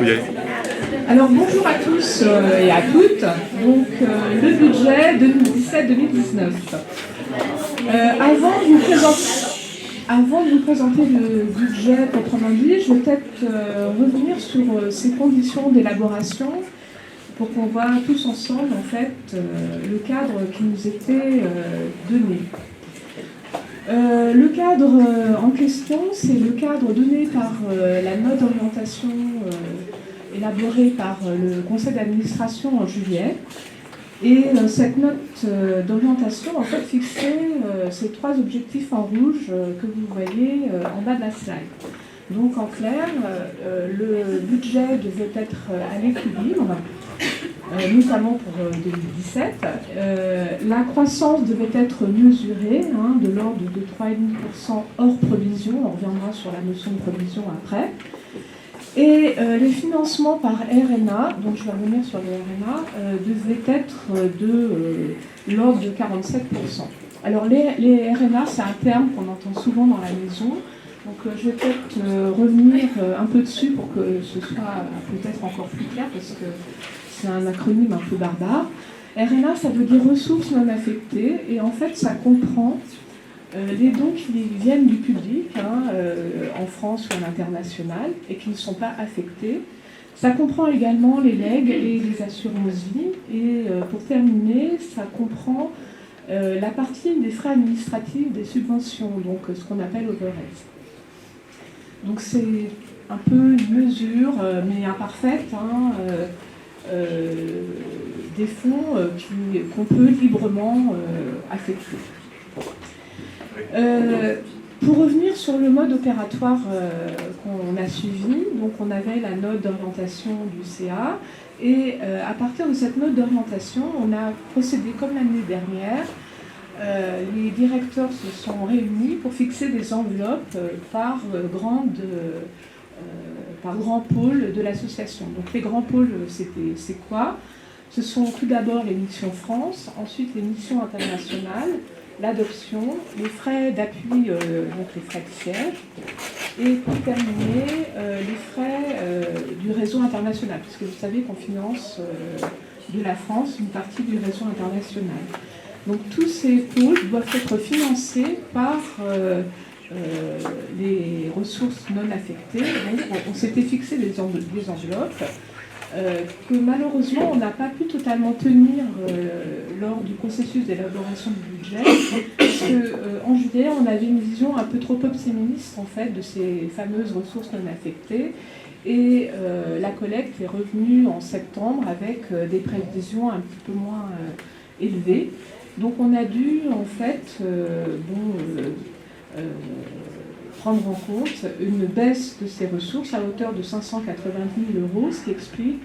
faut y aller. Alors bonjour à tous et à toutes. Donc le budget 2017-2019. Avant de vous présenter le budget proprement dit, je vais peut-être revenir sur ces conditions d'élaboration pour qu'on voit tous ensemble en fait le cadre qui nous était donné. Le cadre en question, c'est le cadre donné par la note d'orientation élaborée par le conseil d'administration en juillet. Et cette note d'orientation en fait fixait ces trois objectifs en rouge que vous voyez en bas de la slide. Donc en clair, le budget devait être à l'équilibre, notamment pour 2017. La croissance devait être mesurée de l'ordre de 3,5% hors provision. On reviendra sur la notion de provision après. Et les financements par RNA, donc je vais revenir sur le RNA, devaient être de l'ordre de 47%. Alors les RNA, c'est un terme qu'on entend souvent dans la maison. Donc je vais peut-être revenir un peu dessus pour que ce soit peut-être encore plus clair, parce que c'est un acronyme un peu barbare. RNA, ça veut dire ressources non affectées, et en fait ça comprend les dons qui viennent du public, en France ou à l'international, et qui ne sont pas affectés. Ça comprend également les legs et les assurances-vie. Et pour terminer, ça comprend la partie des frais administratifs des subventions, donc ce qu'on appelle overheads. Donc c'est un peu une mesure, mais imparfaite, des fonds qu'on peut librement affecter. Pour revenir sur le mode opératoire qu'on a suivi, donc on avait la note d'orientation du CA, et à partir de cette note d'orientation, on a procédé comme l'année dernière. Les directeurs se sont réunis pour fixer des enveloppes par grand pôle de l'association. Donc les grands pôles, c'est quoi? Ce sont tout d'abord les missions France, ensuite les missions internationales, l'adoption, les frais d'appui, donc les frais de siège, et pour terminer, les frais du réseau international, puisque vous savez qu'on finance de la France une partie du réseau international. Donc tous ces pôles doivent être financés par les ressources non affectées. Donc on s'était fixé des enveloppes que malheureusement on n'a pas pu totalement tenir lors du processus d'élaboration du budget, parce qu'en juillet on avait une vision un peu trop optimiste en fait de ces fameuses ressources non affectées, et la collecte est revenue en septembre avec des prévisions un petit peu moins élevées. Donc on a dû en fait prendre en compte une baisse de ces ressources à hauteur de 580 000 €, ce qui explique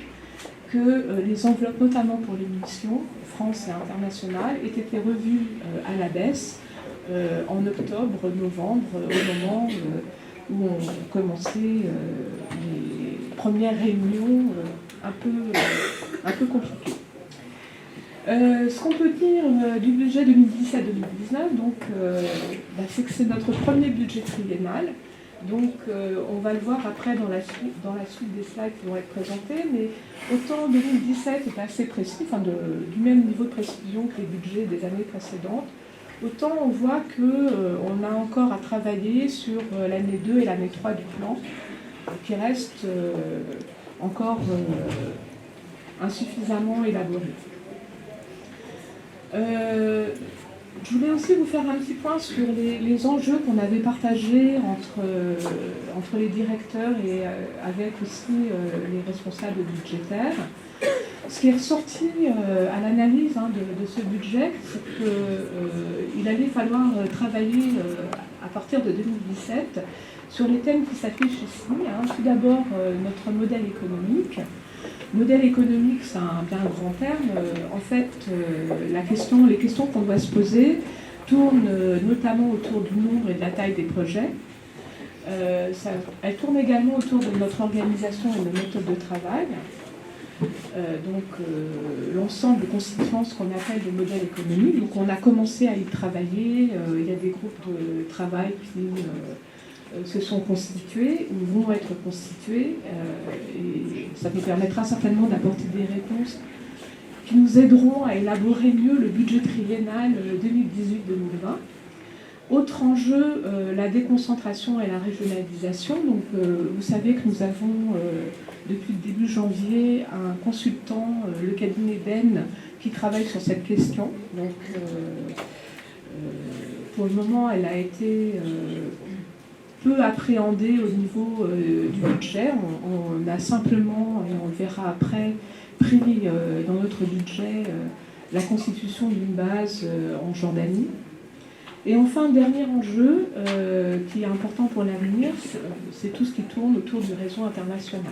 que les enveloppes, notamment pour les missions France et internationales, aient été revues à la baisse en octobre-novembre, au moment où on commençait les premières réunions un peu compliquées. Ce qu'on peut dire du budget 2017-2019, donc, c'est que c'est notre premier budget triennal. Donc on va le voir après dans la suite des slides qui vont être présentés, mais autant 2017 est assez précis, du même niveau de précision que les budgets des années précédentes, autant on voit qu'on a encore à travailler sur l'année 2 et l'année 3 du plan, qui restent encore insuffisamment élaborés. Je voulais aussi vous faire un petit point sur les enjeux qu'on avait partagés entre les directeurs et avec aussi les responsables budgétaires. Ce qui est ressorti à l'analyse de ce budget, c'est qu'il allait falloir travailler à partir de 2017 sur les thèmes qui s'affichent ici. Tout d'abord, notre modèle économique. Modèle économique, c'est un bien grand terme. En fait, les questions qu'on doit se poser tournent notamment autour du nombre et de la taille des projets. Elles tournent également autour de notre organisation et de nos méthodes de travail. L'ensemble constituant ce qu'on appelle le modèle économique. Donc on a commencé à y travailler. Il y a des groupes de travail qui se sont constituées ou vont être constituées, et ça nous permettra certainement d'apporter des réponses qui nous aideront à élaborer mieux le budget triennal 2018-2020. Autre enjeu, la déconcentration et la régionalisation. Donc, vous savez que nous avons, depuis le début janvier, un consultant, le cabinet Ben, qui travaille sur cette question. Donc, pour le moment, elle a été peu appréhendée au niveau du budget. On a simplement, et on le verra après, pris dans notre budget la constitution d'une base en Jordanie. Et enfin, dernier enjeu qui est important pour l'avenir, c'est tout ce qui tourne autour du réseau international.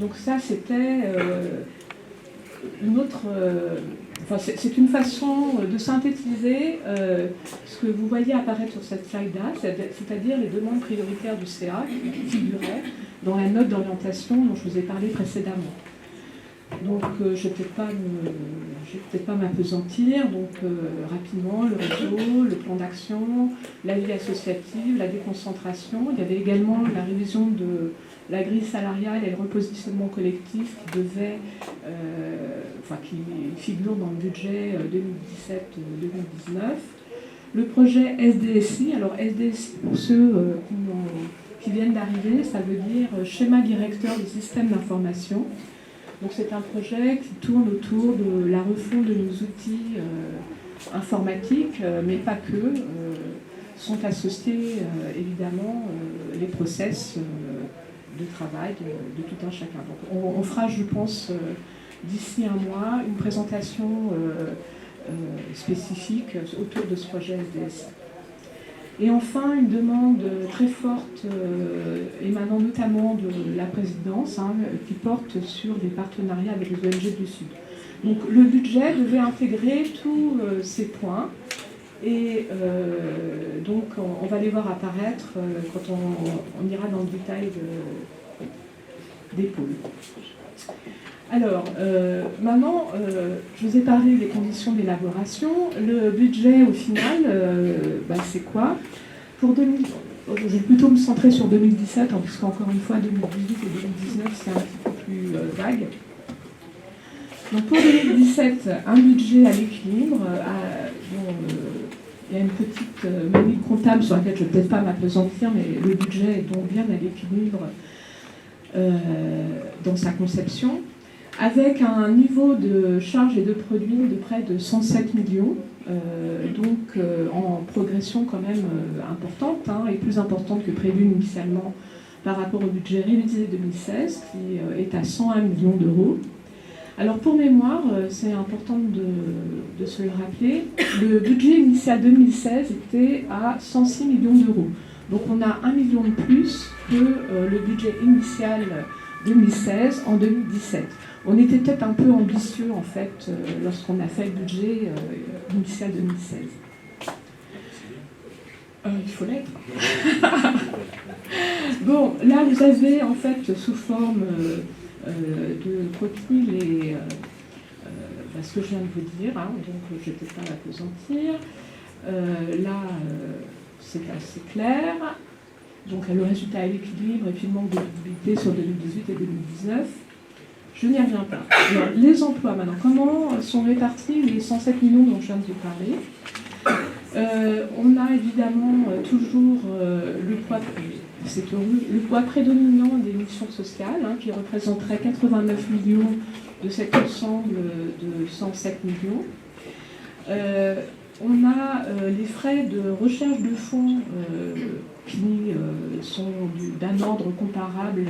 Donc ça, c'était une autre... c'est une façon de synthétiser ce que vous voyez apparaître sur cette slide-là, c'est-à-dire les demandes prioritaires du CA qui figuraient dans la note d'orientation dont je vous ai parlé précédemment. Donc, je ne vais peut-être pas m'appesantir. Donc, rapidement, le réseau, le plan d'action, la vie associative, la déconcentration. Il y avait également la révision de la grille salariale et le repositionnement collectif qui devait, qui figure dans le budget 2017-2019. Le projet SDSI. Alors, SDSI, pour ceux qui viennent d'arriver, ça veut dire schéma directeur du système d'information. Donc c'est un projet qui tourne autour de la refonte de nos outils informatiques, mais pas que. Sont associés évidemment les process de travail de tout un chacun. Donc on fera, je pense, d'ici un mois, une présentation spécifique autour de ce projet SDSI. Et enfin, une demande très forte émanant notamment de la présidence, qui porte sur des partenariats avec les ONG du Sud. Donc le budget devait intégrer tous ces points, et donc on va les voir apparaître quand on ira dans le détail des pôles. Alors, maintenant, je vous ai parlé des conditions d'élaboration. Le budget, au final, c'est quoi? Pour 2000, je vais plutôt me centrer sur 2017, puisqu'encore une fois, 2018 et 2019, c'est un petit peu plus vague. Donc, pour 2017, un budget à l'équilibre. Il y a une petite manie comptable sur laquelle je ne vais peut-être pas m'appesantir, mais le budget est donc bien à l'équilibre dans sa conception, avec un niveau de charges et de produits de près de 107 millions, en progression quand même importante, et plus importante que prévu initialement par rapport au budget révisé 2016, qui est à 101 millions d'euros. Alors pour mémoire, c'est important de se le rappeler, le budget initial 2016 était à 106 millions d'euros. Donc on a 1 million de plus que le budget initial 2016 en 2017. On était peut-être un peu ambitieux, en fait, lorsqu'on a fait le budget initial 2016. Il faut l'être. Bon, là, vous avez, en fait, sous forme de copie, ce que je viens de vous dire, donc je ne vais peut-être pas m'appesantir. Là, c'est assez clair. Donc, le résultat à l'équilibre et puis le manque de visibilité sur 2018 et 2019. Je n'y reviens pas. Alors, les emplois maintenant, comment sont répartis les 107 millions dont je viens de vous parler? On a évidemment toujours le poids prédominant des missions sociales, qui représenterait 89 millions de cet ensemble de 107 millions. On a les frais de recherche de fonds qui sont d'un ordre comparable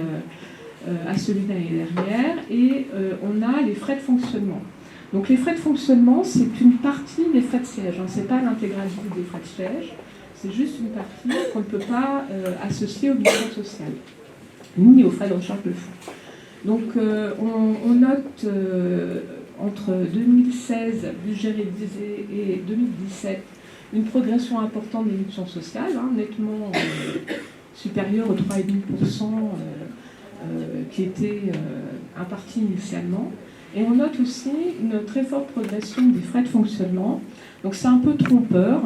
à celui de l'année dernière, et on a les frais de fonctionnement. Donc les frais de fonctionnement, c'est une partie des frais de siège, ce n'est pas l'intégralité des frais de siège, c'est juste une partie qu'on ne peut pas associer aux missions sociales, ni aux frais de recherche de fonds. Donc on note entre 2016, budget révisé, et 2017, une progression importante des missions sociales, nettement supérieure aux 3,5%, qui était imparti initialement. Et on note aussi une très forte progression des frais de fonctionnement. Donc c'est un peu trompeur.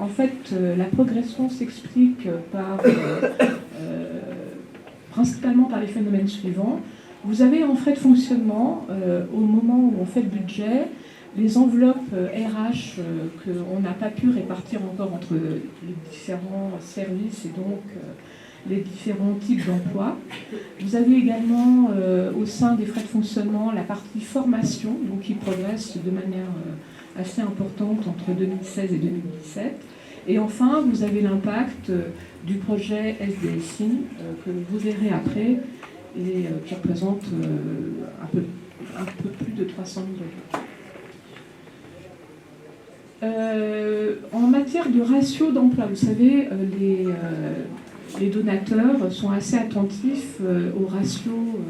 En fait, la progression s'explique principalement par les phénomènes suivants. Vous avez en frais de fonctionnement, au moment où on fait le budget, les enveloppes RH qu'on n'a pas pu répartir encore entre les différents services et donc les différents types d'emplois. Vous avez également au sein des frais de fonctionnement la partie formation, donc qui progresse de manière assez importante entre 2016 et 2017. Et enfin, vous avez l'impact du projet SDSI que vous verrez après et qui représente un peu plus de 300 000 euros. En matière de ratio d'emploi, vous savez, les donateurs sont assez attentifs au ratio,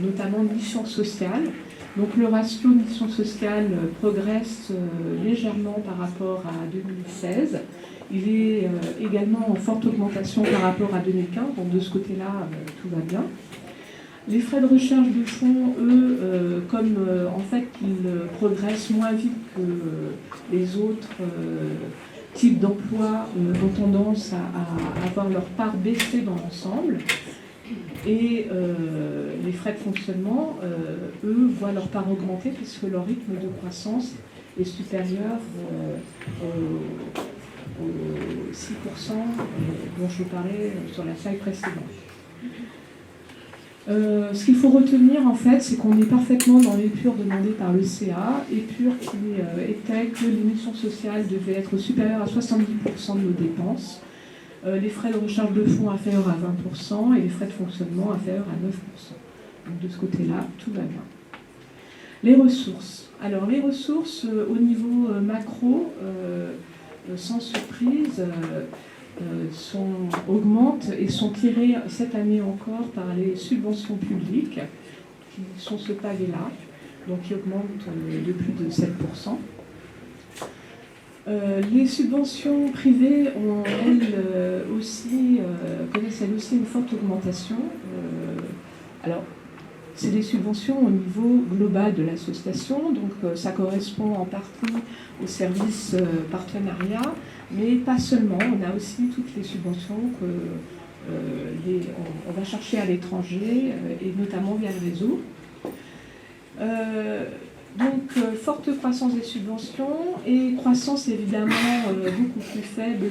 notamment de mission sociale. Donc le ratio de mission sociale progresse légèrement par rapport à 2016. Il est également en forte augmentation par rapport à 2015, donc de ce côté-là, tout va bien. Les frais de recherche de fonds, eux, comme en fait ils progressent moins vite que les autres types d'emplois, ont tendance à avoir leur part baissée dans l'ensemble. Et les frais de fonctionnement, eux, voient leur part augmenter puisque leur rythme de croissance est supérieur aux 6% dont je vous parlais sur la slide précédente. Ce qu'il faut retenir, en fait, c'est qu'on est parfaitement dans l'épure demandée par le CA, épure qui était que l'émission sociale devait être supérieure à 70% de nos dépenses, les frais de recherche de fonds inférieurs à 20% et les frais de fonctionnement inférieurs à 9%. Donc de ce côté-là, tout va bien. Les ressources. Alors les ressources au niveau macro, sans surprise, augmentent et sont tirées cette année encore par les subventions publiques, qui sont ce pavé-là, donc qui augmentent de plus de 7%. Les subventions privées ont, connaissent elles aussi une forte augmentation. Alors, c'est des subventions au niveau global de l'association, donc ça correspond en partie aux services partenariats, mais pas seulement. On a aussi toutes les subventions on va chercher à l'étranger, et notamment via le réseau. Donc, forte croissance des subventions et croissance évidemment beaucoup plus faible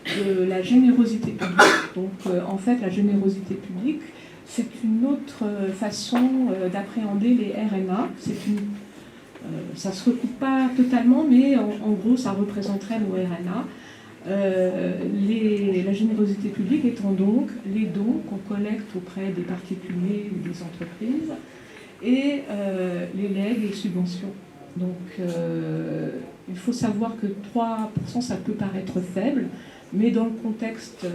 de la générosité publique. Donc, en fait, la générosité publique, c'est une autre façon d'appréhender les RNA. Ça ne se recoupe pas totalement, mais en gros, ça représenterait nos RNA. La générosité publique étant donc les dons qu'on collecte auprès des particuliers ou des entreprises, et les legs et subventions. Donc il faut savoir que 3%, ça peut paraître faible, mais dans le contexte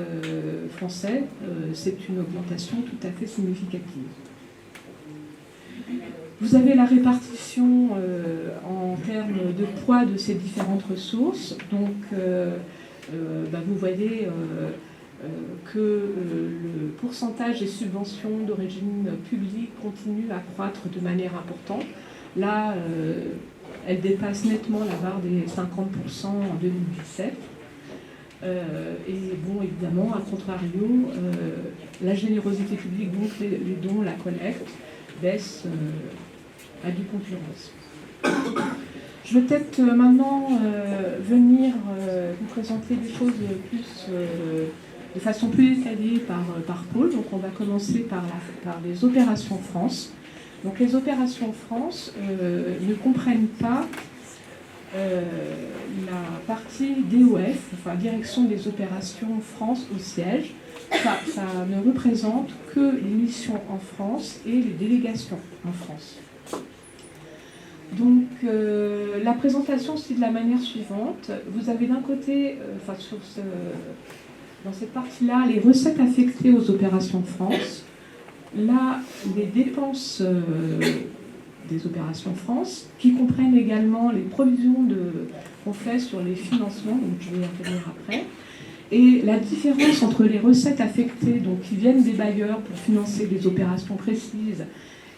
français, c'est une augmentation tout à fait significative. Vous avez la répartition en termes de poids de ces différentes ressources. Donc vous voyez que le pourcentage des subventions d'origine publique continue à croître de manière importante. Là, elle dépasse nettement la barre des 50% en 2017. Et bon, évidemment, à contrario, la générosité publique, donc les dons, la collecte, baisse à due concurrence. Je vais peut-être maintenant venir vous présenter des choses plus de façon plus détaillée par pôle. Donc on va commencer par les opérations France. Donc les opérations France ne comprennent pas la partie DOF, enfin Direction des opérations France au siège. Ça ne représente que les missions en France et les délégations en France. Donc la présentation, c'est de la manière suivante. Vous avez d'un côté, dans cette partie-là, les recettes affectées aux opérations France. Là, les dépenses des opérations France, qui comprennent également les provisions qu'on fait sur les financements, donc je vais y revenir après. Et la différence entre les recettes affectées, donc qui viennent des bailleurs pour financer des opérations précises,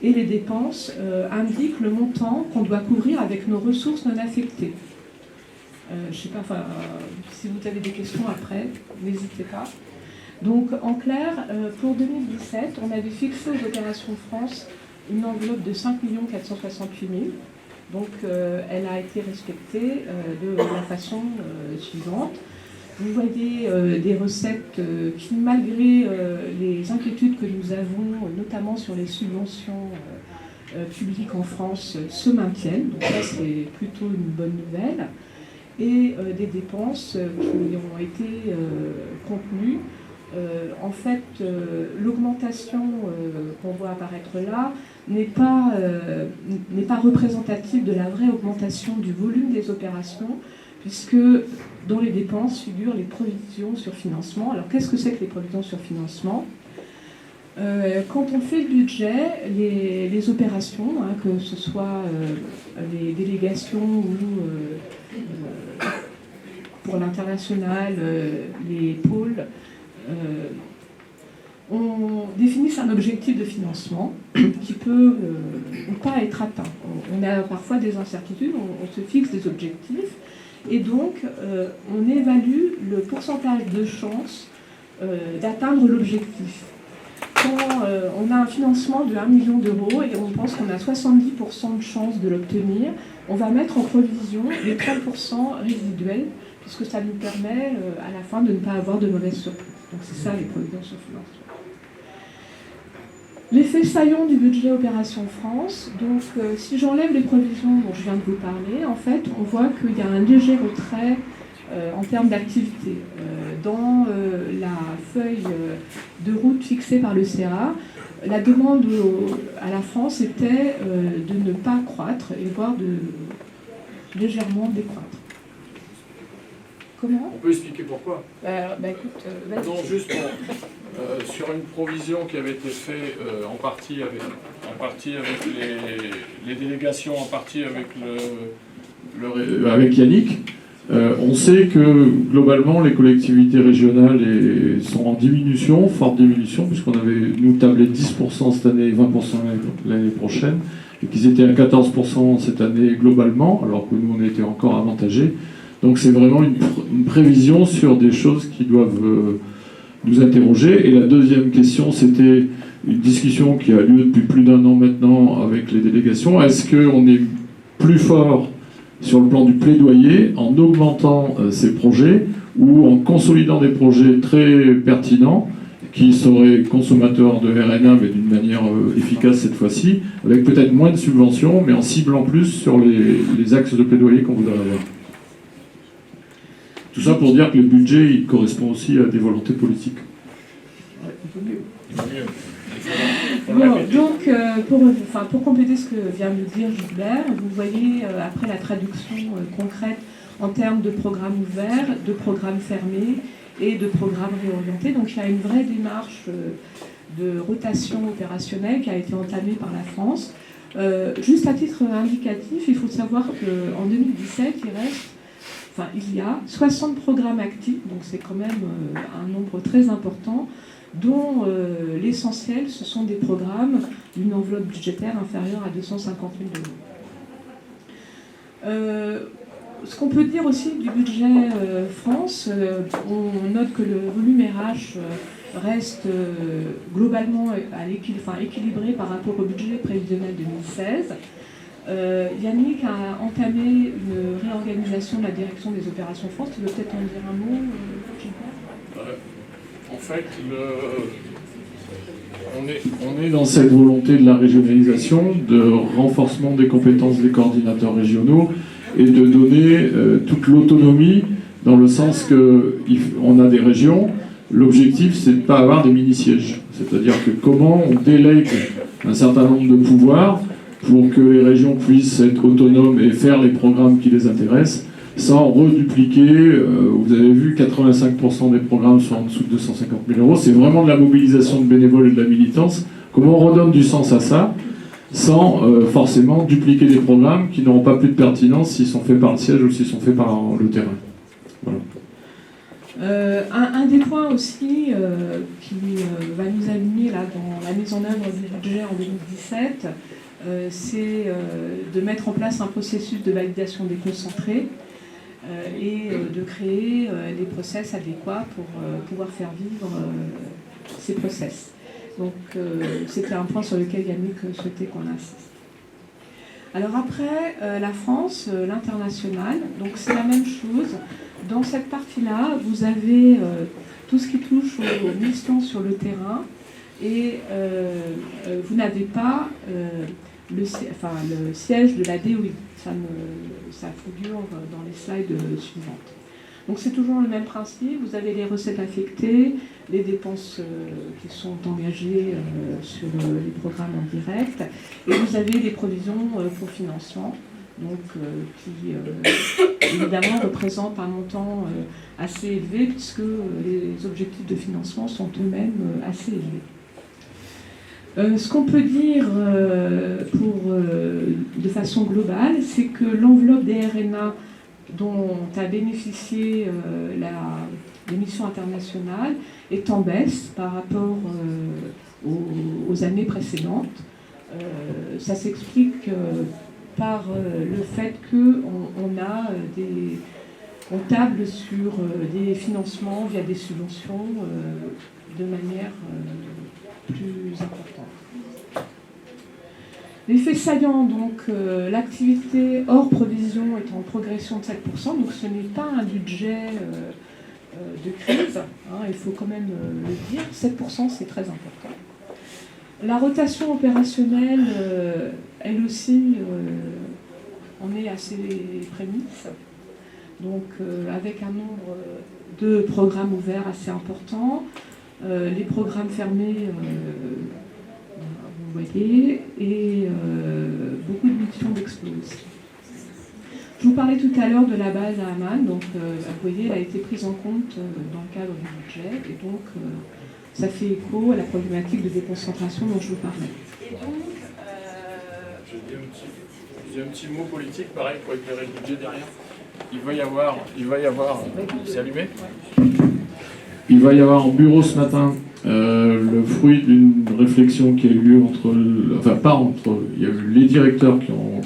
et les dépenses indiquent le montant qu'on doit couvrir avec nos ressources non affectées. Je ne sais pas, si vous avez des questions après, n'hésitez pas. Donc en clair, pour 2017, on avait fixé aux opérations France une enveloppe de 5 468 000. Donc elle a été respectée de la façon suivante. Vous voyez des recettes qui, malgré les inquiétudes que nous avons, notamment sur les subventions publiques en France, se maintiennent. Donc ça, c'est plutôt une bonne nouvelle. Et des dépenses qui ont été contenues. En fait, l'augmentation qu'on voit apparaître là n'est pas représentative de la vraie augmentation du volume des opérations, puisque dans les dépenses figurent les provisions sur financement. Alors qu'est-ce que c'est que les provisions sur financement ? Quand on fait le budget, les opérations, que ce soit les délégations ou pour l'international, les pôles, on définit un objectif de financement qui peut ou pas être atteint. On a parfois des incertitudes, on se fixe des objectifs et donc on évalue le pourcentage de chance d'atteindre l'objectif. Quand on a un financement de 1 million d'euros et on pense qu'on a 70% de chance de l'obtenir, on va mettre en provision les 30% résiduels, puisque ça nous permet à la fin de ne pas avoir de mauvais surplus. Donc c'est ça les provisions sur financement. L'effet saillant du budget Opération France, donc si j'enlève les provisions dont je viens de vous parler, en fait on voit qu'il y a un léger retrait en termes d'activité. Dans la feuille de route fixée par le CERA, la demande à la France était de ne pas croître et voire de légèrement décroître. Comment ? On peut expliquer pourquoi ? Écoute, non, juste sur une provision qui avait été faite en partie avec les délégations, en partie avec Yannick. On sait que globalement les collectivités régionales sont en diminution, forte diminution, puisqu'on avait nous tablé 10% cette année et 20% l'année prochaine, et qu'ils étaient à 14% cette année globalement, alors que nous on était encore avantagés. Donc c'est vraiment une prévision sur des choses qui doivent nous interroger. Et la deuxième question, c'était une discussion qui a lieu depuis plus d'un an maintenant avec les délégations. Est-ce qu'on est plus fort sur le plan du plaidoyer en augmentant ces projets ou en consolidant des projets très pertinents qui seraient consommateurs de RNA mais d'une manière efficace cette fois-ci, avec peut-être moins de subventions mais en ciblant plus sur les axes de plaidoyer qu'on voudrait avoir. Tout ça pour dire que le budget il correspond aussi à des volontés politiques. Il vaut mieux. Bon, donc, pour compléter ce que vient de dire Gilbert, vous voyez après la traduction concrète en termes de programmes ouverts, de programmes fermés et de programmes réorientés. Donc il y a une vraie démarche de rotation opérationnelle qui a été entamée par la France. Juste à titre indicatif, il faut savoir qu'en 2017, il y a 60 programmes actifs, donc c'est quand même un nombre très important, dont l'essentiel, ce sont des programmes d'une enveloppe budgétaire inférieure à 250 000 euros. Ce qu'on peut dire aussi du budget France, on note que le volume RH reste globalement équilibré par rapport au budget prévisionnel 2016. Yannick a entamé une réorganisation de la direction des opérations France. Tu veux peut-être en dire un mot, Gilbert ? En fait, on est dans cette volonté de la régionalisation, de renforcement des compétences des coordinateurs régionaux et de donner toute l'autonomie dans le sens qu'on a des régions. L'objectif, c'est de ne pas avoir des mini-sièges. C'est-à-dire que comment on délègue un certain nombre de pouvoirs pour que les régions puissent être autonomes et faire les programmes qui les intéressent, sans redupliquer. Vous avez vu, 85% des programmes sont en dessous de 250 000 euros. C'est vraiment de la mobilisation de bénévoles et de la militance. Comment on redonne du sens à ça, sans forcément dupliquer des programmes qui n'auront pas plus de pertinence s'ils sont faits par le siège ou s'ils sont faits par le terrain. Voilà. Un des points aussi qui va nous aligner là, dans la mise en œuvre du budget en 2017, c'est de mettre en place un processus de validation déconcentré et de créer les process adéquats pour pouvoir faire vivre ces process. Donc c'était un point sur lequel Yannick souhaitait qu'on insiste. Alors après, la France, l'international, donc c'est la même chose. Dans cette partie-là, vous avez tout ce qui touche aux missions sur le terrain et vous n'avez pas le siège de la DOI. Ça figure dans les slides suivantes. Donc c'est toujours le même principe. Vous avez les recettes affectées, les dépenses qui sont engagées sur les programmes en direct, et vous avez les provisions pour financement, donc qui évidemment représentent un montant assez élevé puisque les objectifs de financement sont eux-mêmes assez élevés. Ce qu'on peut dire de façon globale, c'est que l'enveloppe des RNA dont a bénéficié les missions internationales est en baisse par rapport aux années précédentes. Ça s'explique par le fait qu'on table sur des financements via des subventions de manière plus importante. L'effet saillant, donc l'activité hors provision est en progression de 7%, donc ce n'est pas un budget de crise, hein, il faut quand même le dire, 7% c'est très important. La rotation opérationnelle, elle aussi, en est à ses prémices, donc avec un nombre de programmes ouverts assez important, les programmes fermés, vous voyez, et beaucoup de missions d'explo aussi. Je vous parlais tout à l'heure de la base à Amman, donc vous voyez, elle a été prise en compte dans le cadre du budget, et donc ça fait écho à la problématique de déconcentration dont je vous parlais. Et donc, j'ai un petit mot politique, pareil, pour éclairer le budget derrière. Il va y avoir, c'est allumé ? Il va y avoir en bureau ce matin le fruit d'une réflexion qui a eu lieu il y a eu les directeurs qui ont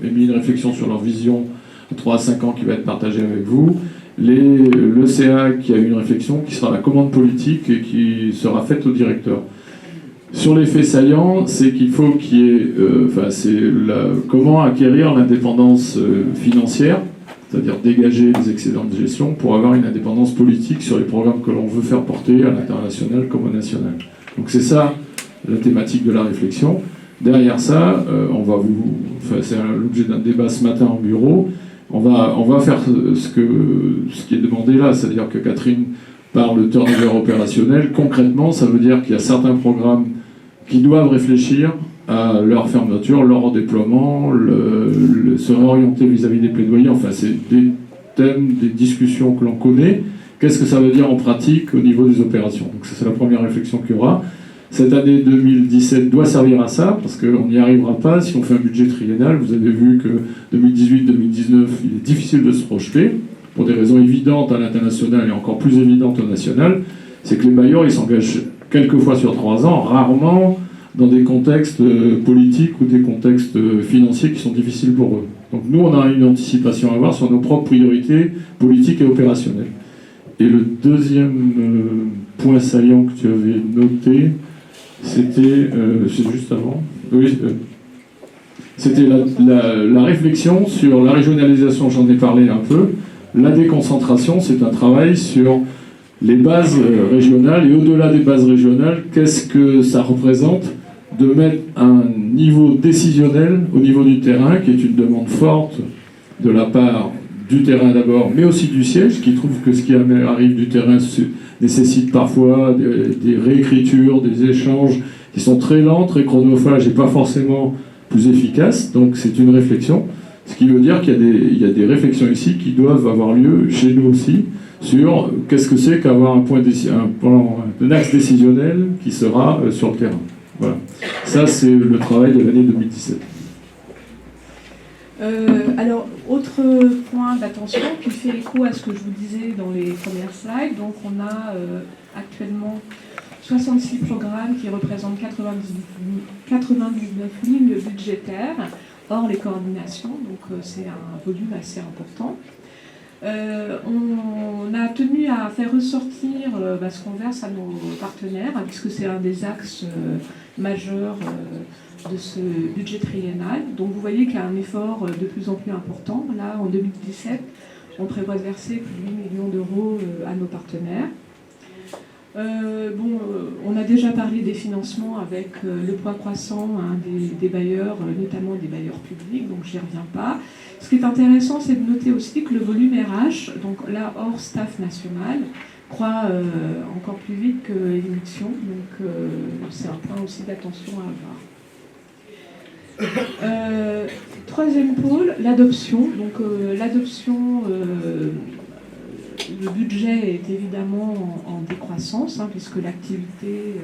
émis une réflexion sur leur vision à 3 à 5 ans qui va être partagée avec vous, l'ECA qui a eu une réflexion qui sera la commande politique et qui sera faite au directeur. Sur l'effet saillant, c'est qu'il faut qu'il y ait, comment acquérir l'indépendance financière, c'est-à-dire dégager les excédents de gestion pour avoir une indépendance politique sur les programmes que l'on veut faire porter à l'international comme au national. Donc c'est ça la thématique de la réflexion. Derrière ça, c'est l'objet d'un débat ce matin en bureau, on va faire ce qui est demandé là, c'est-à-dire que Catherine parle de turnover opérationnel. Concrètement, ça veut dire qu'il y a certains programmes qui doivent réfléchir à leur fermeture, leur redéploiement, se réorienter vis-à-vis des plaidoyers. Enfin, c'est des thèmes, des discussions que l'on connaît. Qu'est-ce que ça veut dire en pratique au niveau des opérations? Donc ça, c'est la première réflexion qu'il y aura. Cette année 2017 doit servir à ça, parce qu'on n'y arrivera pas si on fait un budget triennal. Vous avez vu que 2018-2019, il est difficile de se projeter, pour des raisons évidentes à l'international et encore plus évidentes au national. C'est que les bailleurs, ils s'engagent quelquefois sur 3 ans, rarement dans des contextes politiques ou des contextes financiers qui sont difficiles pour eux. Donc nous, on a une anticipation à avoir sur nos propres priorités politiques et opérationnelles. Et le deuxième point saillant que tu avais noté, c'était, c'est juste avant, oui, c'était la réflexion sur la régionalisation, j'en ai parlé un peu. La déconcentration, c'est un travail sur les bases régionales, et au-delà des bases régionales, qu'est-ce que ça représente de mettre un niveau décisionnel au niveau du terrain, qui est une demande forte de la part du terrain d'abord, mais aussi du siège, qui trouve que ce qui arrive du terrain nécessite parfois des réécritures, des échanges qui sont très lents, très chronophages et pas forcément plus efficaces. Donc c'est une réflexion, ce qui veut dire qu'il y a des réflexions ici qui doivent avoir lieu chez nous aussi sur qu'est-ce que c'est qu'avoir un axe décisionnel qui sera sur le terrain. Voilà. Ça, c'est le travail de l'année 2017. Alors, autre point d'attention qui fait écho à ce que je vous disais dans les premières slides. Donc, on a actuellement 66 programmes qui représentent 99 lignes budgétaires, hors les coordinations. Donc, c'est un volume assez important. On a tenu à faire ressortir ce qu'on verse à nos partenaires, puisque c'est un des axes majeurs de ce budget triennal. Donc vous voyez qu'il y a un effort de plus en plus important. Là, en 2017, on prévoit de verser plus de 8 millions d'euros à nos partenaires. On a déjà parlé des financements avec le poids croissant des bailleurs, notamment des bailleurs publics, donc j'y reviens pas. Ce qui est intéressant, c'est de noter aussi que le volume RH, donc là hors staff national, croît encore plus vite que les missions, donc c'est un point aussi d'attention à avoir. Troisième pôle, l'adoption. Donc l'adoption, le budget est évidemment en décroissance, puisque l'activité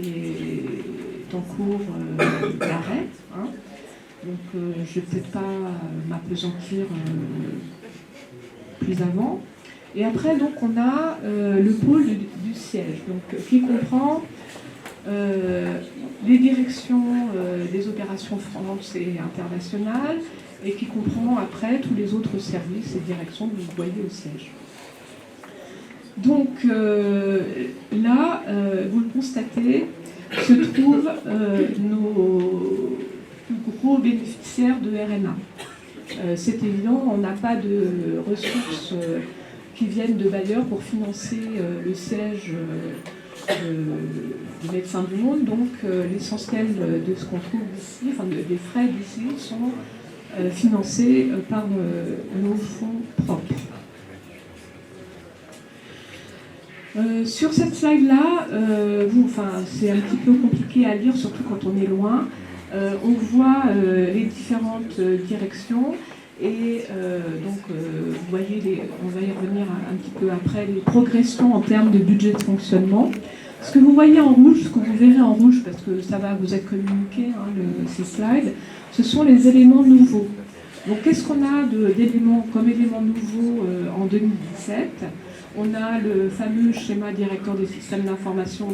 est en cours d'arrêt. Donc je ne vais peut-être pas m'appesantir plus avant. Et après, donc, on a le pôle du siège, donc, qui comprend les directions des opérations France et internationales, et qui comprend après tous les autres services et directions que vous voyez au siège. Donc là, vous le constatez, se trouvent nos plus gros bénéficiaires de RNA. C'est évident, on n'a pas de ressources qui viennent de bailleurs pour financer le siège des médecins du monde, donc l'essentiel de ce qu'on trouve ici, enfin des frais d'ici, sont financés par nos fonds propres. Sur cette slide-là, c'est un petit peu compliqué à lire, surtout quand on est loin. On voit les différentes directions et vous voyez, on va y revenir un petit peu après, les progressions en termes de budget de fonctionnement. Ce que vous voyez en rouge, ce que vous verrez en rouge, parce que ça va vous être communiqué, ces slides, ce sont les éléments nouveaux. Donc qu'est-ce qu'on a d'éléments comme éléments nouveaux en 2017 ? On a le fameux schéma directeur des systèmes d'information.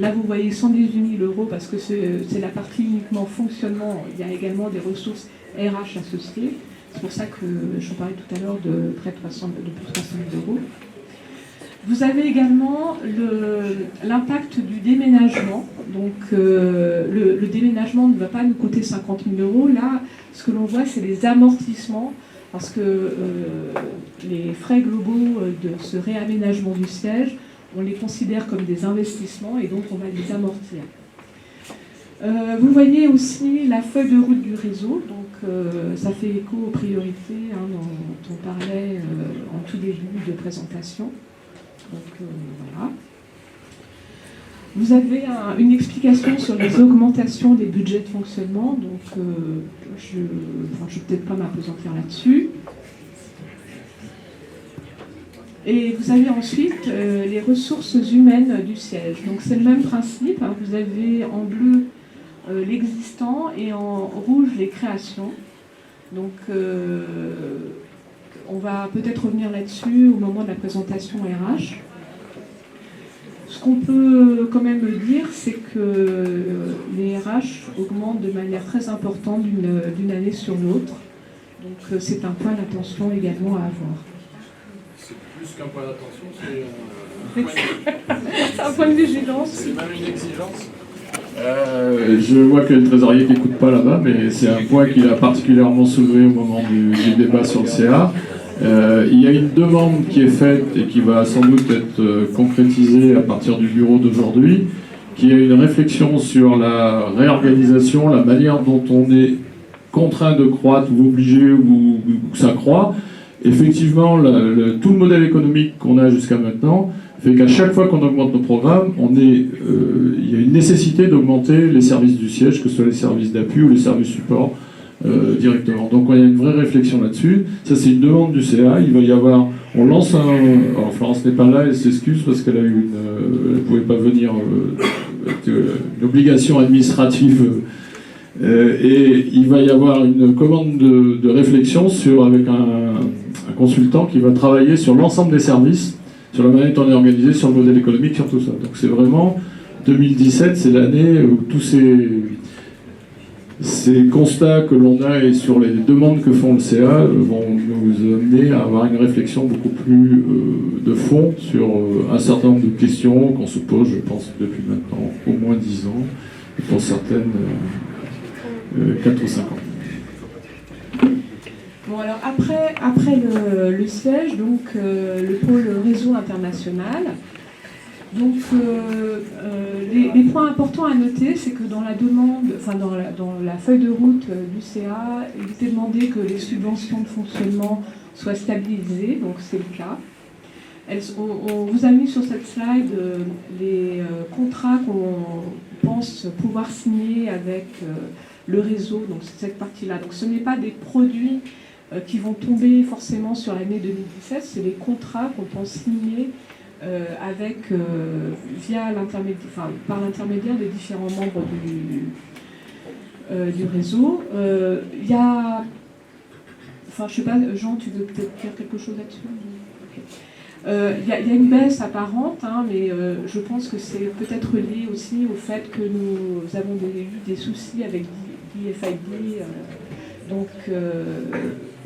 Là, vous voyez 118 000 euros parce que c'est la partie uniquement fonctionnement. Il y a également des ressources RH associées. C'est pour ça que je vous parlais tout à l'heure de près de plus de 300 000 euros. Vous avez également l'impact du déménagement. Donc, le déménagement ne va pas nous coûter 50 000 euros. Là, ce que l'on voit, c'est les amortissements. Parce que les frais globaux de ce réaménagement du siège, on les considère comme des investissements et donc on va les amortir. Vous voyez aussi la feuille de route du réseau, donc ça fait écho aux priorités dont on parlait en tout début de présentation. Donc voilà. Vous avez une explication sur les augmentations des budgets de fonctionnement, donc je ne vais peut-être pas m'appesantir là-dessus. Et vous avez ensuite les ressources humaines du siège. Donc c'est le même principe, vous avez en bleu l'existant et en rouge les créations. Donc on va peut-être revenir là-dessus au moment de la présentation RH. Ce qu'on peut quand même dire, c'est que les RH augmentent de manière très importante d'une année sur l'autre. Donc c'est un point d'attention également à avoir. C'est plus qu'un point d'attention, c'est un point de vigilance. C'est même une exigence. Je vois qu'il y a le trésorier qui n'écoute pas là-bas, mais c'est un point qu'il a particulièrement soulevé au moment du débat sur le CA. Il y a une demande qui est faite et qui va sans doute être concrétisée à partir du bureau d'aujourd'hui, qui est une réflexion sur la réorganisation, la manière dont on est contraint de croître ou obligé ou que ça croît. Effectivement, tout le modèle économique qu'on a jusqu'à maintenant fait qu'à chaque fois qu'on augmente nos programmes, il y a une nécessité d'augmenter les services du siège, que ce soit les services d'appui ou les services support directement. Donc il y a une vraie réflexion là-dessus. Ça, c'est une demande du CA. Il va y avoir... On lance alors Florence n'est pas là, elle s'excuse parce qu'elle a eu elle ne pouvait pas venir, une obligation administrative Et il va y avoir une commande de réflexion avec un consultant qui va travailler sur l'ensemble des services, sur la manière dont on est organisé, sur le modèle économique, sur tout ça. Donc c'est vraiment 2017, c'est l'année où tous ces constats que l'on a et sur les demandes que font le CA vont nous amener à avoir une réflexion beaucoup plus de fond sur un certain nombre de questions qu'on se pose, je pense, depuis maintenant au moins 10 ans, et pour certaines 4 ou 5 ans. Bon, alors après le siège, donc le pôle réseau international. Donc les points importants à noter, c'est que dans la demande, enfin dans la feuille de route du CA, il était demandé que les subventions de fonctionnement soient stabilisées, donc c'est le cas. On vous a mis sur cette slide les contrats qu'on pense pouvoir signer avec le réseau, donc c'est cette partie-là. Donc ce n'est pas des produits qui vont tomber forcément sur l'année 2017, c'est les contrats qu'on pense signer par l'intermédiaire des différents membres du réseau. Il y a... Enfin, je sais pas, Jean, tu veux peut-être dire quelque chose là-dessus? Il y a une baisse apparente, hein, mais je pense que c'est peut-être lié aussi au fait que nous avons eu des soucis avec DFID. Donc,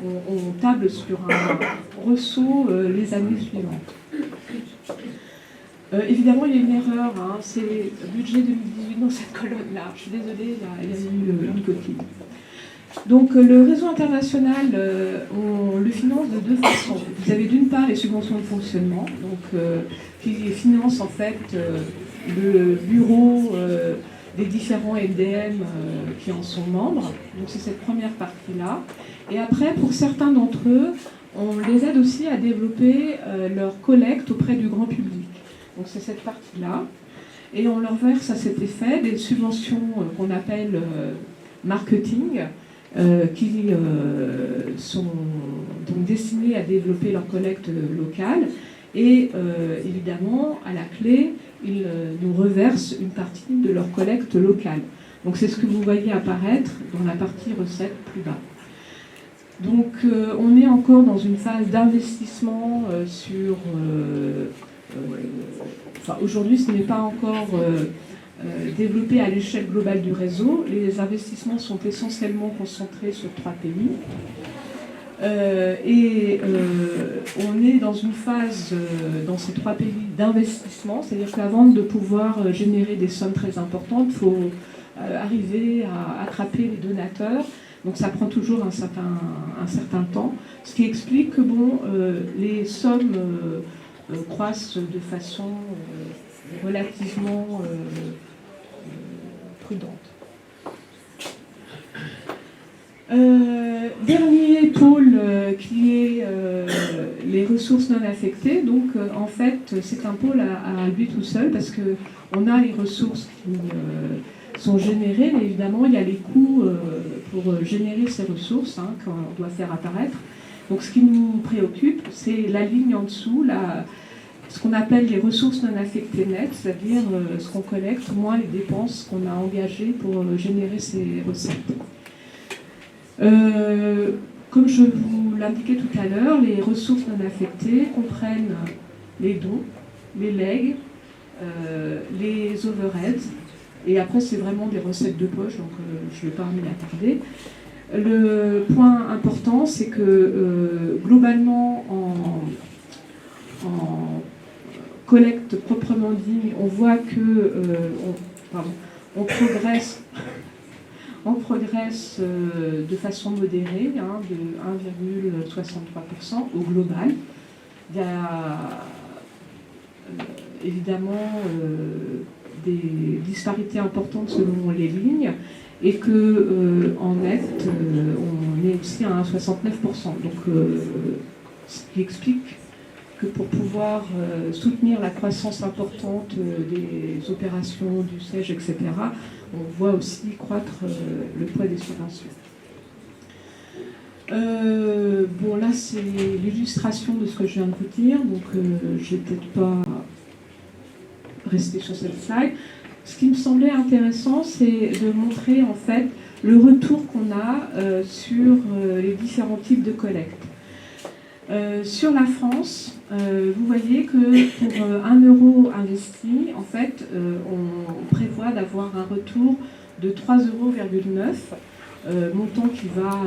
on table sur un ressaut les années suivantes. Évidemment, il y a une erreur, hein, c'est le budget 2018 dans cette colonne-là. Je suis désolée, il y a eu une coquille. Donc le réseau international, on le finance de deux façons. Vous avez d'une part les subventions de fonctionnement, donc, qui financent en fait le bureau des différents MDM qui en sont membres. Donc c'est cette première partie-là. Et après, pour certains d'entre eux, on les aide aussi à développer leur collecte auprès du grand public. Donc c'est cette partie-là. Et on leur verse à cet effet des subventions qu'on appelle marketing, qui sont donc destinées à développer leur collecte locale. Et évidemment, à la clé, ils nous reversent une partie de leur collecte locale. Donc c'est ce que vous voyez apparaître dans la partie recettes plus bas. Donc on est encore dans une phase d'investissement sur... aujourd'hui, ce n'est pas encore développé à l'échelle globale du réseau. Les investissements sont essentiellement concentrés sur 3 pays. On est dans une phase, dans ces 3 pays, d'investissement, c'est-à-dire qu'avant de pouvoir générer des sommes très importantes, il faut arriver à attraper les donateurs. Donc ça prend toujours un certain temps, ce qui explique que les sommes croissent de façon relativement prudente. Dernier pôle qui est les ressources non affectées. Donc en fait c'est un pôle à lui tout seul parce qu'on a les ressources qui sont générées, mais évidemment il y a les coûts pour générer ces ressources qu'on doit faire apparaître. Donc ce qui nous préoccupe, c'est la ligne en dessous, ce qu'on appelle les ressources non affectées nettes, c'est-à-dire ce qu'on collecte moins les dépenses qu'on a engagées pour générer ces recettes. Comme je vous l'indiquais tout à l'heure, les ressources non affectées comprennent les dons, les legs, les overheads, et après c'est vraiment des recettes de poche, donc je ne vais pas m'y attarder. Le point important, c'est que globalement, en collecte proprement dit, on voit que on progresse de façon modérée, de 1,63% au global. Il y a évidemment des disparités importantes selon les lignes, et que en net, on est aussi à 1,69%. Donc, ce qui explique que pour pouvoir soutenir la croissance importante des opérations du siège, etc., on voit aussi croître le poids des subventions. Là, c'est l'illustration de ce que je viens de vous dire, donc je ne vais peut-être pas rester sur cette slide. ce qui me semblait intéressant, c'est de montrer en fait le retour qu'on a sur les différents types de collecte. Sur la France, vous voyez que pour 1 euro investi, en fait, on prévoit d'avoir un retour de 3,9 €, montant qui va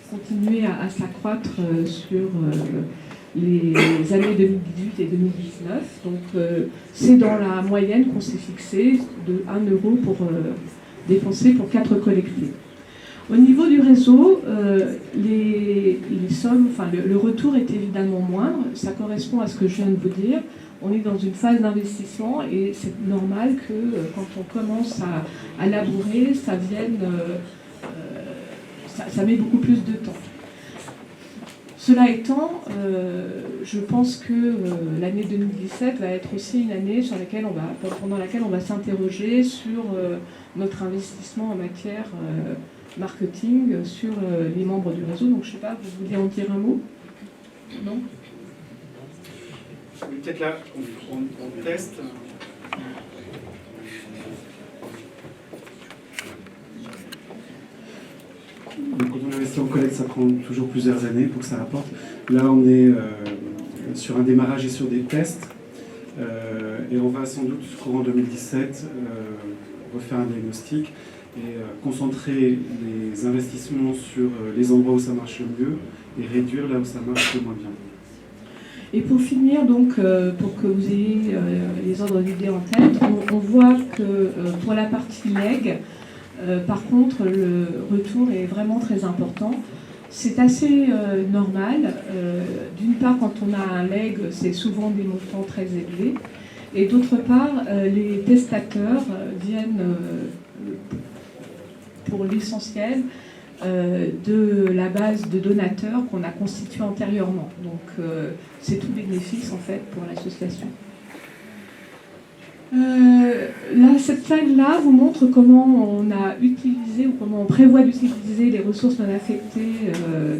continuer à s'accroître sur les années 2018 et 2019. Donc c'est dans la moyenne qu'on s'est fixé de 1 euro pour dépenser pour 4 collectés. Au niveau du réseau, les sommes, enfin, le retour est évidemment moindre. Ça correspond à ce que je viens de vous dire. On est dans une phase d'investissement et c'est normal que quand on commence à labourer, ça vienne, ça met beaucoup plus de temps. Cela étant, je pense que l'année 2017 va être aussi une année pendant laquelle on va s'interroger sur notre investissement en matière marketing sur les membres du réseau. Donc je ne sais pas, vous vouliez en dire un mot? Non? Peut-être là, on teste. Donc, quand on investit en collecte, ça prend toujours plusieurs années pour que ça rapporte. Là, on est sur un démarrage et sur des tests. Et on va sans doute, courant 2017, refaire un diagnostic et concentrer les investissements sur les endroits où ça marche le mieux et réduire là où ça marche le moins bien. Et pour finir, donc, pour que vous ayez les ordres d'idées en tête, on voit que pour la partie leg, par contre, le retour est vraiment très important. C'est assez normal. D'une part, quand on a un leg, c'est souvent des montants très élevés. Et d'autre part, les testateurs viennent, pour l'essentiel, de la base de donateurs qu'on a constituée antérieurement. Donc, c'est tout bénéfice, en fait, pour l'association. Cette slide-là vous montre comment on a utilisé ou comment on prévoit d'utiliser les ressources non affectées,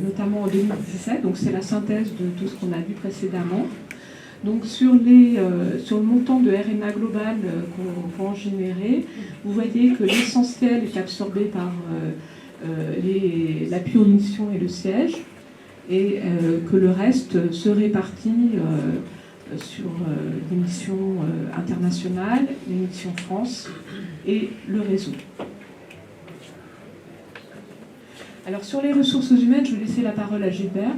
notamment en 2017. Donc c'est la synthèse de tout ce qu'on a vu précédemment. Donc sur le montant de RNA global qu'on peut en générer, vous voyez que l'essentiel est absorbé par l'appui aux missions et le siège, et que le reste se répartit sur les missions internationales, les missions France et le réseau. Alors sur les ressources humaines, je vais laisser la parole à Gilbert.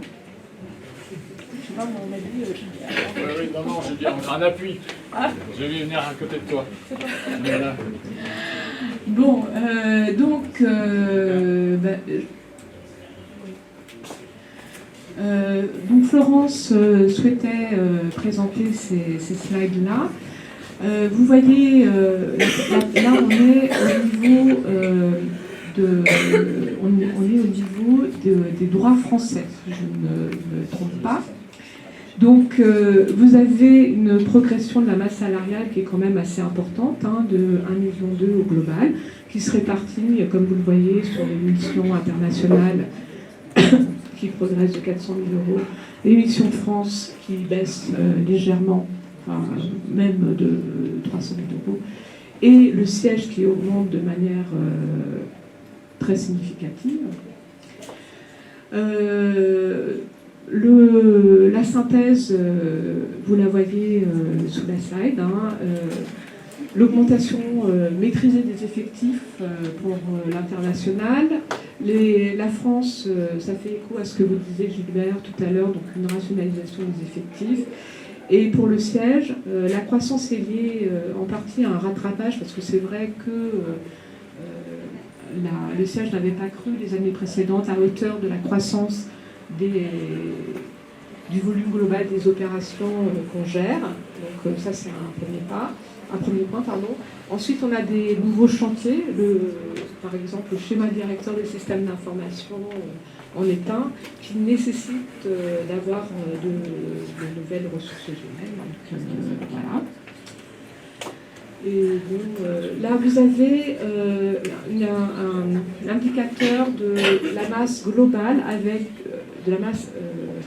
Je sais pas, on m'a dit Gilbert. Oui, non, j'ai dit un appui. Ah. Je vais venir à côté de toi. Voilà. Bon, donc Florence souhaitait présenter ces slides-là. Vous voyez, là on est au niveau des droits français, si je ne me trompe pas. Donc vous avez une progression de la masse salariale qui est quand même assez importante, de 1,2 million au global, qui se répartit, comme vous le voyez, sur les missions internationales qui progresse de 400 000 €, les missions de France qui baissent légèrement, enfin, même de 300 000 €, et le siège qui augmente de manière très significative. La synthèse, vous la voyez sous la slide, l'augmentation maîtrisée des effectifs pour l'international. La France, ça fait écho à ce que vous disiez Gilbert tout à l'heure, donc une rationalisation des effectifs. Et pour le siège, la croissance est liée en partie à un rattrapage, parce que c'est vrai que le siège n'avait pas cru les années précédentes à hauteur de la croissance du volume global des opérations qu'on gère. Donc ça, c'est un premier point. Ensuite, on a des nouveaux chantiers. Par exemple, le schéma directeur des systèmes d'information en est un, qui nécessite d'avoir de nouvelles ressources humaines. Donc, voilà. Et donc, là, vous avez un indicateur de la masse globale de la masse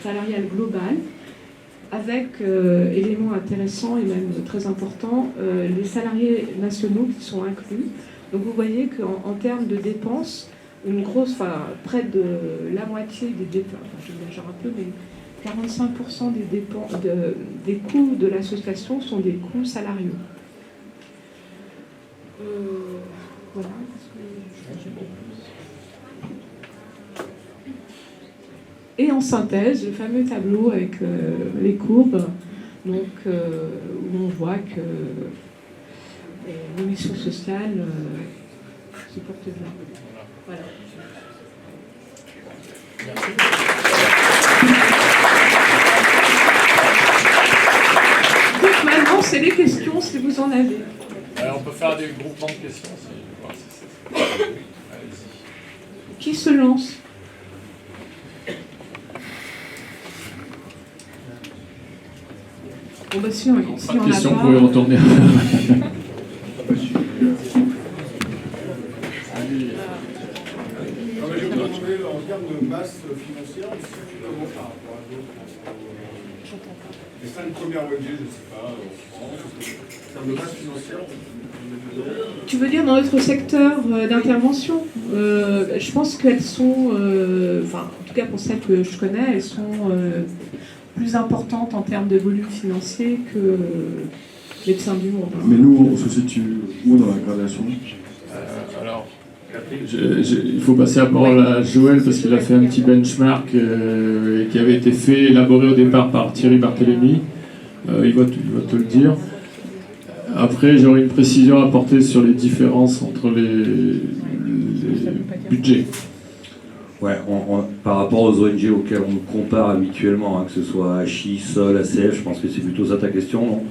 salariale globale, avec élément intéressant et même très important, les salariés nationaux qui sont inclus. Donc vous voyez qu'en termes de dépenses, près de la moitié des dépenses, j'exagère un peu, mais 45% des coûts de l'association sont des coûts salariaux. Voilà. Et en synthèse, le fameux tableau avec les courbes, donc, où on voit que les missions sociales se portent bien. Voilà. Merci. Donc maintenant, c'est les questions si vous en avez. On peut faire des groupements de questions si... Allez-y. Qui se lance? Bon, bah, si on a Question, pas... vous pouvez retourner. Je me demandais en termes de masse financière, comment par rapport à d'autres les 5 premières ONG, je ne sais pas, en France, en termes de masse financière, Tu veux dire dans notre secteur d'intervention je pense qu'elles sont, en tout cas pour celles que je connais, elles sont plus importantes en termes de volume financier que Médecins du Monde. Mais nous, on se situe où dans la gradation? Alors, Il faut passer à parole à Joël parce qu'il a fait un petit benchmark qui avait été fait, élaboré au départ par Thierry Barthélémy. Il va te le dire. Après, j'aurai une précision à apporter sur les différences entre les budgets. Ouais, par rapport aux ONG auxquelles on compare habituellement, hein, que ce soit HI, SOL, ACF, je pense que c'est plutôt ça ta question, non?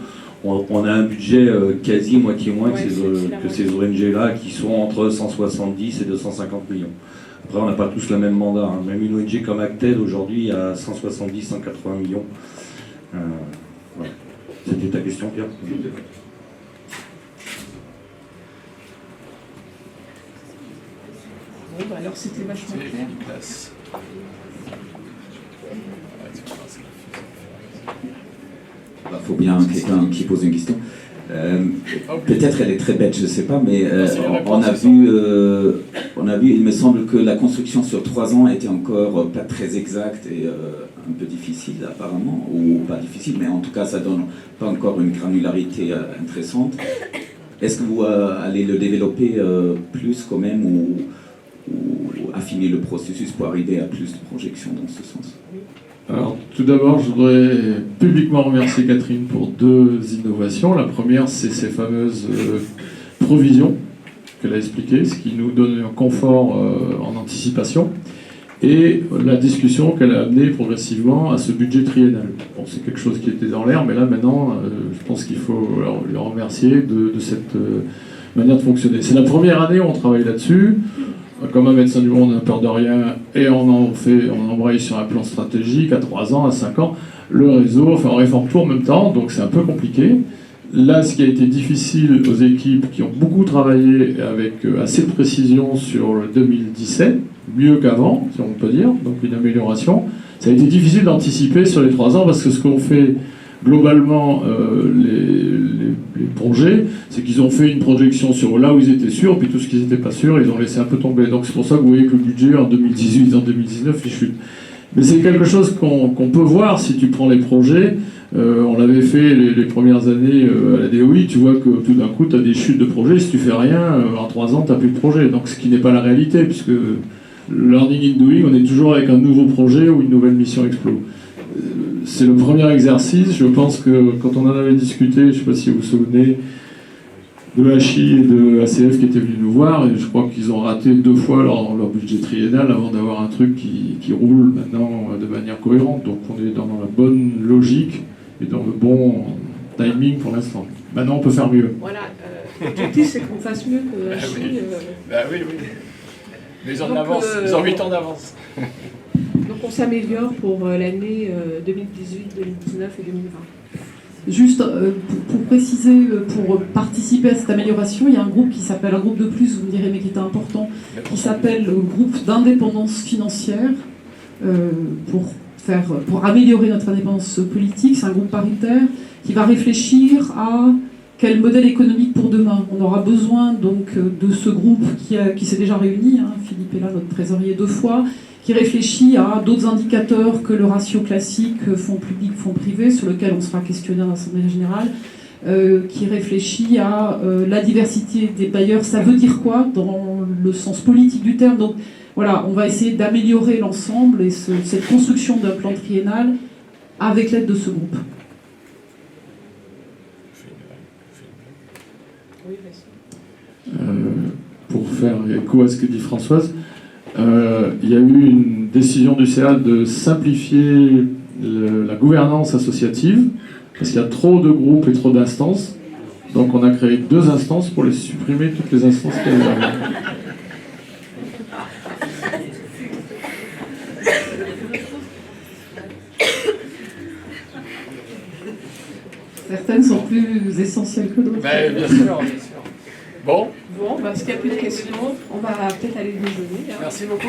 On a un budget quasi moitié moins que ces ONG-là, qui sont entre 170 et 250 millions. Après, on n'a pas tous le même mandat. Hein. Même une ONG comme Acted, aujourd'hui, a 170, 180 millions. Voilà. C'était ta question, Pierre? Bon, bah alors c'était vachement clair. Il faut bien quelqu'un qui pose une question. Peut-être elle est très bête, je ne sais pas, mais on a vu, il me semble que la construction sur 3 ans était encore pas très exacte et un peu difficile apparemment, ou pas difficile, mais en tout cas ça donne pas encore une granularité intéressante. Est-ce que vous allez le développer plus quand même, ou affiner le processus pour arriver à plus de projections dans ce sens? Alors, tout d'abord, je voudrais publiquement remercier Catherine pour 2 innovations. La première, c'est ces fameuses provisions qu'elle a expliquées, ce qui nous donne un confort en anticipation, et la discussion qu'elle a amenée progressivement à ce budget triennal. Bon, c'est quelque chose qui était dans l'air, mais là, maintenant, je pense qu'il faut le remercier de cette manière de fonctionner. C'est la première année où on travaille là-dessus. Comme un Médecin du Monde, on n'a peur de rien, et on embraye sur un plan stratégique à 3 ans, à 5 ans. Le réseau, on réforme tout en même temps, donc c'est un peu compliqué. Là, ce qui a été difficile aux équipes qui ont beaucoup travaillé avec assez de précision sur le 2017, mieux qu'avant, si on peut dire, donc une amélioration, ça a été difficile d'anticiper sur les 3 ans, parce que ce qu'on fait globalement, les projets, c'est qu'ils ont fait une projection sur là où ils étaient sûrs, puis tout ce qu'ils n'étaient pas sûrs, ils ont laissé un peu tomber. Donc c'est pour ça que vous voyez que le budget en 2018, en 2019, il chute. Mais c'est quelque chose qu'on peut voir si tu prends les projets. On l'avait fait les premières années à la DOI, tu vois que tout d'un coup, tu as des chutes de projets. Si tu fais rien, en 3 ans, tu n'as plus de projet. Donc ce qui n'est pas la réalité, puisque Learning in Doing, on est toujours avec un nouveau projet ou une nouvelle mission Explo. C'est le premier exercice. Je pense que quand on en avait discuté, je ne sais pas si vous vous souvenez, de HI et de ACF qui étaient venus nous voir, et je crois qu'ils ont raté 2 fois leur budget triennal avant d'avoir un truc qui roule maintenant de manière cohérente. Donc on est dans la bonne logique et dans le bon timing pour l'instant. Maintenant on peut faire mieux. Voilà, l'objectif c'est qu'on fasse mieux que HI. Oui. Mais ils ont 8 ans d'avance. Donc on s'améliore pour l'année 2018, 2019 et 2020. Juste pour préciser, pour participer à cette amélioration, il y a un groupe qui s'appelle, un groupe de plus, vous me direz, mais qui est important, qui s'appelle le groupe d'indépendance financière, pour pour améliorer notre indépendance politique. C'est un groupe paritaire qui va réfléchir à quel modèle économique pour demain. On aura besoin donc de ce groupe qui s'est déjà réuni, hein, Philippe est là, notre trésorier 2 fois, qui réfléchit à d'autres indicateurs que le ratio classique fonds publics, fonds privés, sur lequel on sera questionné à l'Assemblée générale, qui réfléchit à la diversité des bailleurs. Ça veut dire quoi dans le sens politique du terme? Donc voilà, on va essayer d'améliorer l'ensemble et cette construction d'un plan triennal avec l'aide de ce groupe. Pour faire écho à ce que dit Françoise, il y a eu une décision du CA de simplifier la gouvernance associative, parce qu'il y a trop de groupes et trop d'instances. Donc on a créé 2 instances pour les supprimer, toutes les instances qu'il y avait avant. Certaines sont plus essentielles que d'autres. Ben, bien sûr, bien sûr. Bon, Bon, bah, s'il n'y a plus de questions, on va peut-être aller déjeuner. Hein. merci beaucoup.